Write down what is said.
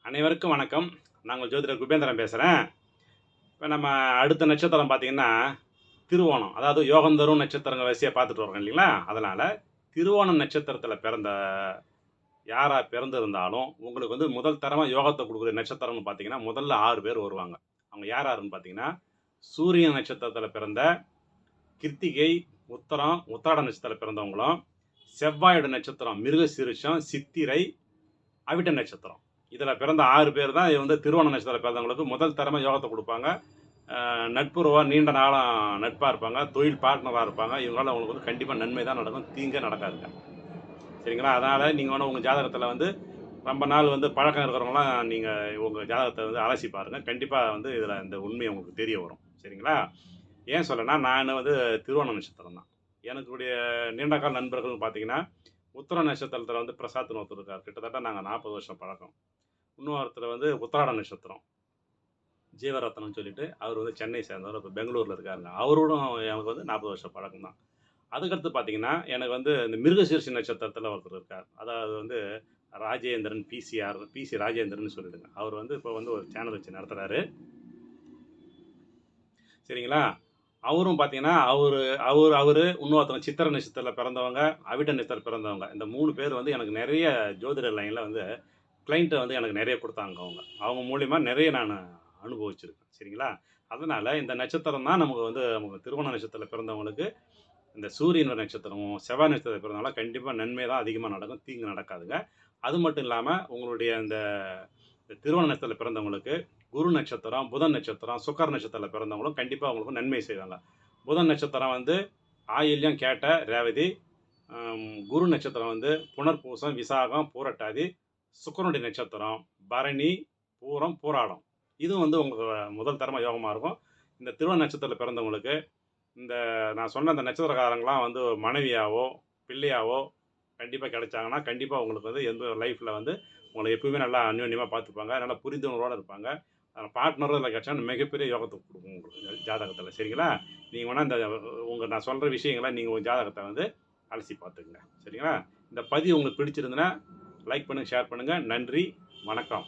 அனைவருக்கும் வணக்கம். நான் உங்கள் ஜோதிடர் குபேந்திரன் பேசுகிறேன். இப்போ நம்ம அடுத்த நட்சத்திரம் பார்த்தீங்கன்னா, திருவோணம். அதாவது யோகம் தரும் நட்சத்திரங்கள் வரிசையா பார்த்துட்டு வரோம் இல்லைங்களா? அதனால திருவோணம் நட்சத்திரத்தில பிறந்த யாரா பிறந்திருந்தாலும், உங்களுக்கு வந்து முதல் தரமா யோகத்த குடுக்குற நட்சத்திரம்னு பார்த்தீங்கன்னா, முதல்ல 6 பேர் வருவாங்க. அவங்க யார் யாருன்னு பார்த்தீங்கன்னா, சூரிய நட்சத்திரத்தில பிறந்த கிருத்திகை, உத்தரம், உத்திராட நட்சத்திரத்தில பிறந்தவங்களும், செவ்வாயோட நட்சத்திரம் மிருகசீரிஷம், சித்திரை, அவிட்ட நட்சத்திரம். இதில பிறந்த 6 பேர் தான் வந்து திருவோண நட்சத்திரத்தில பிறந்தவங்களுக்கு முதல் தரமா யோகத்த குடுப்பாங்க. நட்புறவா நீண்ட நாளா நட்பா இருப்பாங்க. தொழில் பார்ட்னரா இருப்பாங்க. இவங்களால உங்களுக்கு வந்து கண்டிப்பா நன்மை தான் நடக்கும். தீங்கே நடக்காதுங்க. சரிங்களா? அதனால நீங்க வந்து உங்க ஜாதகத்தில வந்து ரொம்ப நாள் வந்து பழக்கம் இருக்கிறவங்கலாம் நீங்க உங்க ஜாதகத்த வந்து அலசி பாருங்க. கண்டிப்பா வந்து இதில இந்த உண்மை உங்களுக்கு தெரிய வரும். சரிங்களா? ஏன் சொல்றேன்னா, நான் வந்து திருவோண நட்சத்திரம் தான். எனக்குடைய நீண்ட கால நண்பர்கள்னு பார்த்தீங்கன்னா, உத்திர நட்சத்திரத்தில வந்து பிரசாத்ன்னு ஒருத்தர் இருக்கார். கிட்டத்தட்ட நாங்க 40 வருஷம் பழக்கம். இன்னொருத்தர் வந்து உத்திராட நட்சத்திரம். ஜீவரத்னம்னு சொல்லிட்டு, அவர் வந்து சென்னை சேர்ந்தவர். இப்ப பெங்களூர்ல இருக்காருங்க. அவரோடும் எனக்கு வந்து 40 வருஷம் பழக்கம் தான். அதுக்கடுத்து பார்த்தீங்கன்னா, எனக்கு வந்து இந்த மிருகசீரிஷ நட்சத்திரத்தில ஒருத்தர் இருக்கார். அதாவது வந்து ராஜேந்திரன் பிசிஆர், பிசி ராஜேந்திரன்னு சொல்லிடுங்க. அவர் வந்து இப்ப வந்து ஒரு சேனல் வச்சு நடத்துறாரு. சரிங்களா? அவரும் பார்த்தீங்கன்னா, அவரு அவரு அவரு இன்னொருத்தவங்க சித்திரை நட்சத்திரத்தில பிறந்தவங்க, அவிட்ட நட்சத்திரத்தில பிறந்தவங்க. இந்த 3 பேர் வந்து எனக்கு நெறைய ஜோதிட லைன்ல வந்து கிளையன்ட்ட வந்து எனக்கு நெறைய குடுத்தாங்க அவங்க. அவங்க மூலியமா நெறைய நானு அனுபவிச்சிருக்கேன். சரிங்களா? அதனால இந்த நட்சத்திரம் தான் நமக்கு வந்து நமக்கு திருவோண நட்சத்திரத்தில பிறந்தவங்களுக்கு, இந்த சூரியன் நட்சத்திரமும், செவ்வாய் நட்சத்திரத்தில பிறந்தவங்கள கண்டிப்பா நன்மை தான் அதிகமா நடக்கும். தீங்கு நடக்காதுங்க. அது மட்டும் இல்லாம உங்களுடைய இந்த திருவோண நட்சத்திரத்தில பிறந்தவங்களுக்கு, குரு நட்சத்திரம், புதன் நட்சத்திரம், சுக்கிர நட்சத்திரத்தில பிறந்தவங்களும் கண்டிப்பா உங்களுக்கு நன்மை செய்வாங்க. புதன் நட்சத்திரம் வந்து ஆயில்யம், கேட்ட, ரேவதி. குரு நட்சத்திரம் வந்து புனர்பூசம், விசாகம், பூரட்டாதி. சுக்கிரனுடைய நட்சத்திரம் பரணி, பூரம், பூராடம். இதுவும் வந்து உங்களுக்கு முதல் தரமா யோகமா இருக்கும். இந்த திருவோண நட்சத்திரத்தில பிறந்தவங்களுக்கு, இந்த நான் சொன்ன அந்த நட்சத்திரக்காரங்கலாம் வந்து மனைவியாவோ, பிள்ளையாவோ கண்டிப்பா கிடைச்சாங்கன்னா, கண்டிப்பா உங்களுக்கு வந்து எந்த லைஃப்ல வந்து உங்கள எப்பவுமே நல்லா அந்யோன்யமா பார்த்துப்பாங்க. நல்லா புரிந்துணர்வோட இருப்பாங்க. பார்ட்னரும் இதில கிடைச்சா மிகப்பெரிய யோகத்த குடுக்கும் உங்களுக்கு ஜாதகத்தில. சரிங்களா? நீங்க வேணா இந்த நான் சொல்ற விஷயங்கள நீங்க உங்க ஜாதகத்த வந்து அலசி பார்த்துக்கங்க. சரிங்களா? இந்த பதிவு உங்களுக்கு பிடிச்சிருந்ததுன்னா, லைக் பண்ணுங்க, ஷேர் பண்ணுங்க. நன்றி. வணக்கம்.